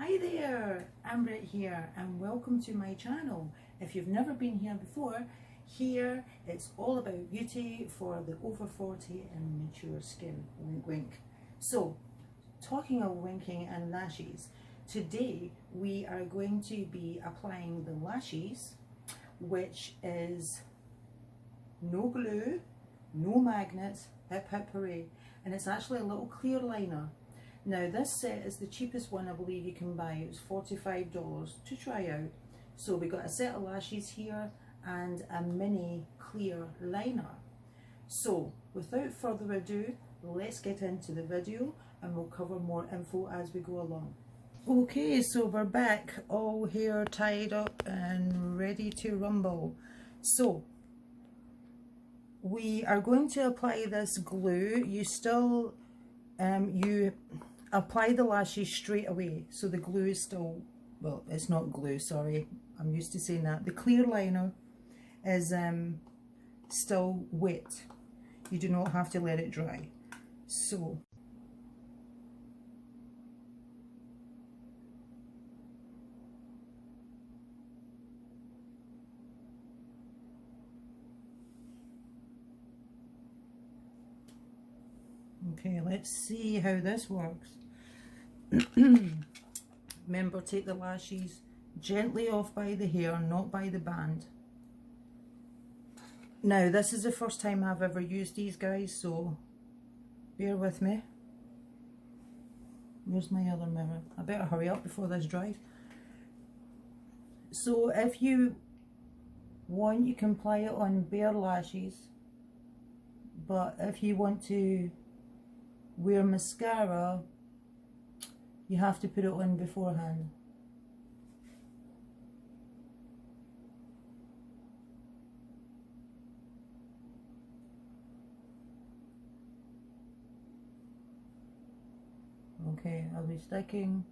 Hi there, Amber here and welcome to my channel. If you've never been here before, here it's all about beauty for the over 40 and mature skin. Wink wink. So, talking of winking and lashes, today we are going to be applying the Lashies, which is no glue, no magnets, hip hip hooray, and it's actually a little clear liner. Now this set is the cheapest one I believe you can buy. It was $45 to try out. So we got a set of lashes here and a mini clear liner. So without further ado, let's get into the video and we'll cover more info as we go along. Okay, so we're back, all hair tied up and ready to rumble. So we are going to apply this glue. You still you apply the lashes straight away, so the glue is still, well, it's not glue, sorry, I'm used to saying that. The clear liner is still wet. You do not have to let it dry. So okay, let's see how this works. Remember, take the lashes gently off by the hair, not by the band. Now, this is the first time I've ever used these guys, so bear with me. Where's my other mirror? I better hurry up before this dries. So if you want, you can apply it on bare lashes, but if you want to wear mascara, you have to put it on beforehand. Okay, I'll be sticking.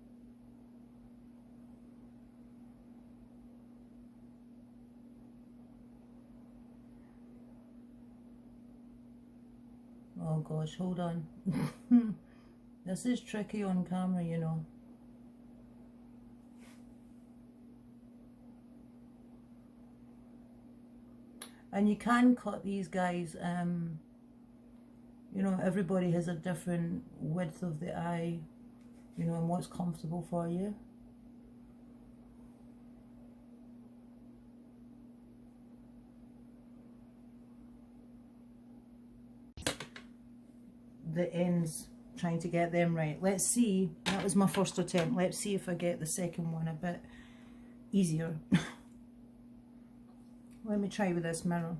Oh gosh, hold on. This is tricky on camera, you know. And you can cut these guys, you know, everybody has a different width of the eye, you know, and what's comfortable for you. The ends, trying to get them right. Let's see, that was my first attempt. Let's see if I get the second one a bit easier. Let me try with this mirror.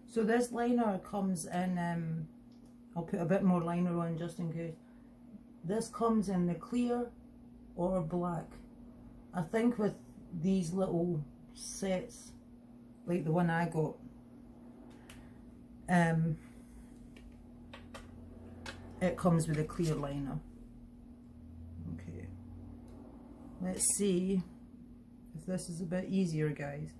So this liner comes in, I'll put a bit more liner on just in case. This comes in the clear or black. I think with these little sets, like the one I got, it comes with a clear liner. Okay, let's see if this is a bit easier, guys.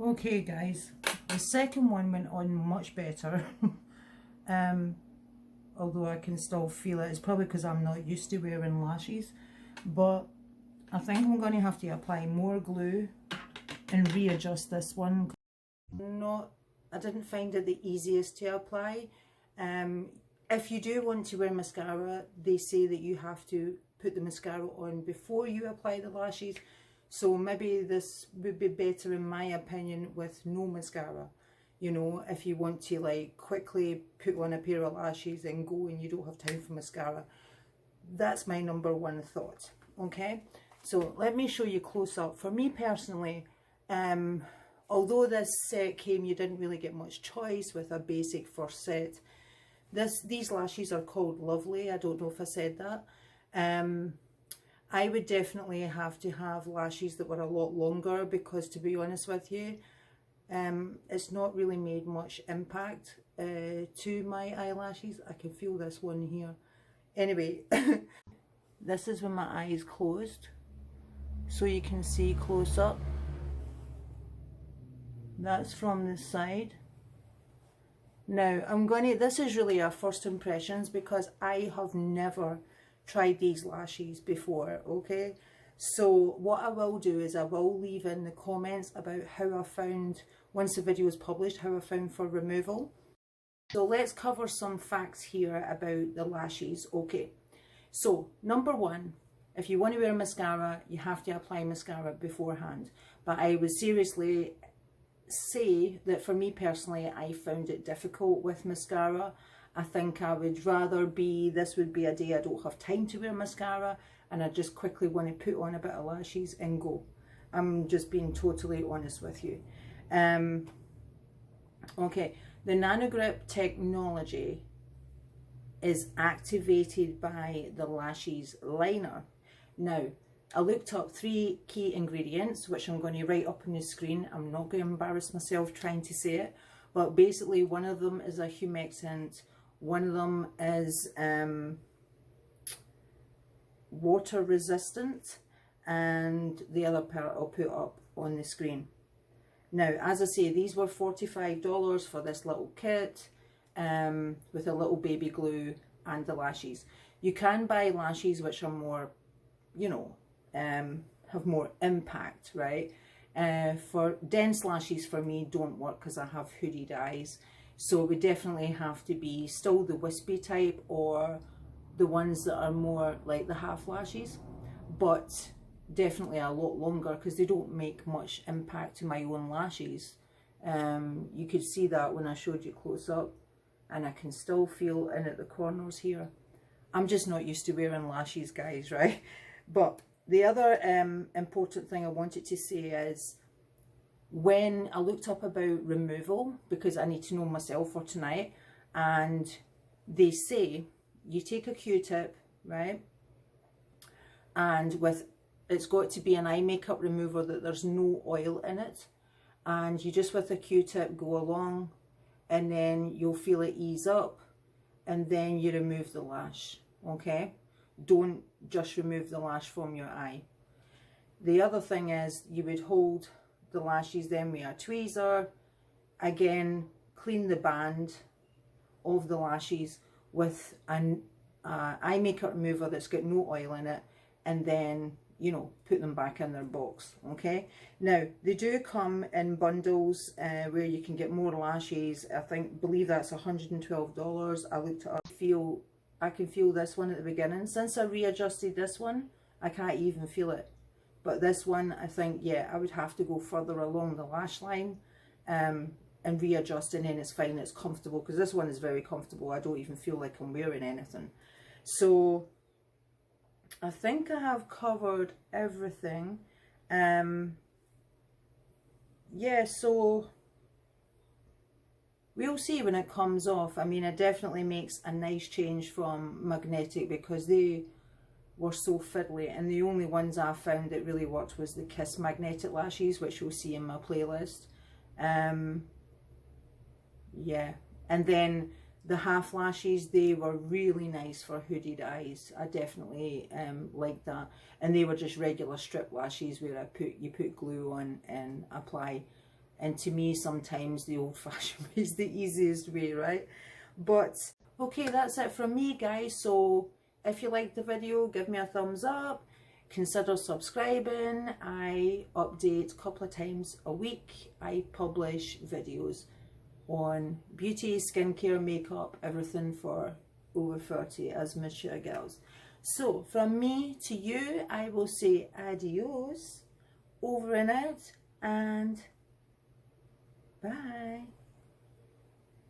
Okay guys, the second one went on much better. Although I can still feel it. It's probably because I'm not used to wearing lashes, but I think I'm going to have to apply more glue and readjust this one. I didn't find it the easiest to apply. If you do want to wear mascara, they say that you have to put the mascara on before you apply the lashes. So maybe this would be better in my opinion with no mascara. You know, if you want to like quickly put on a pair of lashes and go and you don't have time for mascara. That's my number one thought. Okay, so let me show you close up. For me personally, although this set came, you didn't really get much choice with a basic first set. These lashes are called Lovely. I don't know if I said that. I would definitely have to have lashes that were a lot longer, because to be honest with you, it's not really made much impact to my eyelashes. I can feel this one here. Anyway, this is when my eye is closed, so you can see close up. That's from the side. Now this is really our first impressions, because I have never tried these lashes before, okay? So what I will do is I will leave in the comments about how I found, once the video is published, how I found for removal. So let's cover some facts here about the lashes, okay? So number one, if you want to wear mascara, you have to apply mascara beforehand. But I would seriously say that for me personally, I found it difficult with mascara. I think I would rather this would be a day I don't have time to wear mascara and I just quickly want to put on a bit of lashes and go. I'm just being totally honest with you. Okay, the nanogrip technology is activated by the Lashies liner. Now, I looked up 3 key ingredients, which I'm going to write up on the screen. I'm not going to embarrass myself trying to say it, but basically one of them is a humectant, one of them is water resistant, and the other part I'll put up on the screen. Now, as I say, these were $45 for this little kit, with a little baby glue and the lashes. You can buy lashes which are more, you know, have more impact, right? For dense lashes, for me, don't work because I have hooded eyes. So it would definitely have to be still the wispy type, or the ones that are more like the half lashes, but definitely a lot longer, because they don't make much impact to my own lashes. You could see that when I showed you close up, and I can still feel in at the corners here. I'm just not used to wearing lashes, guys, right? But the other important thing I wanted to say is, when I looked up about removal, because I need to know myself for tonight, and they say you take a Q-tip, right, and it's got to be an eye makeup remover that there's no oil in it, and you just with a Q-tip go along, and then you'll feel it ease up, and then you remove the lash, okay? Don't just remove the lash from your eye. The other thing is, you would hold the lashes then with a tweezer, again clean the band of the lashes with an eye makeup remover that's got no oil in it, and then, you know, put them back in their box, okay? Now, they do come in bundles where you can get more lashes. Believe that's $112. I looked it up. I can feel this one at the beginning. Since I readjusted this one, I can't even feel it. But this one, I think, yeah, I would have to go further along the lash line and readjust, and then it's fine, it's comfortable, because this one is very comfortable. I don't even feel like I'm wearing anything. So I think I have covered everything. Yeah, so we'll see when it comes off. I mean, it definitely makes a nice change from magnetic, because they were so fiddly, and the only ones I found that really worked was the Kiss magnetic lashes, which you'll see in my playlist. Yeah, and then the half lashes, they were really nice for hooded eyes. I definitely liked that, and they were just regular strip lashes where you put glue on and apply. And to me, sometimes the old-fashioned way is the easiest way, right? But okay, that's it from me, guys. So if you liked the video, give me a thumbs up, consider subscribing. I update a couple of times a week. I publish videos on beauty, skincare, makeup, everything for over 30 as mature girls. So from me to you, I will say adios, over and out, and bye.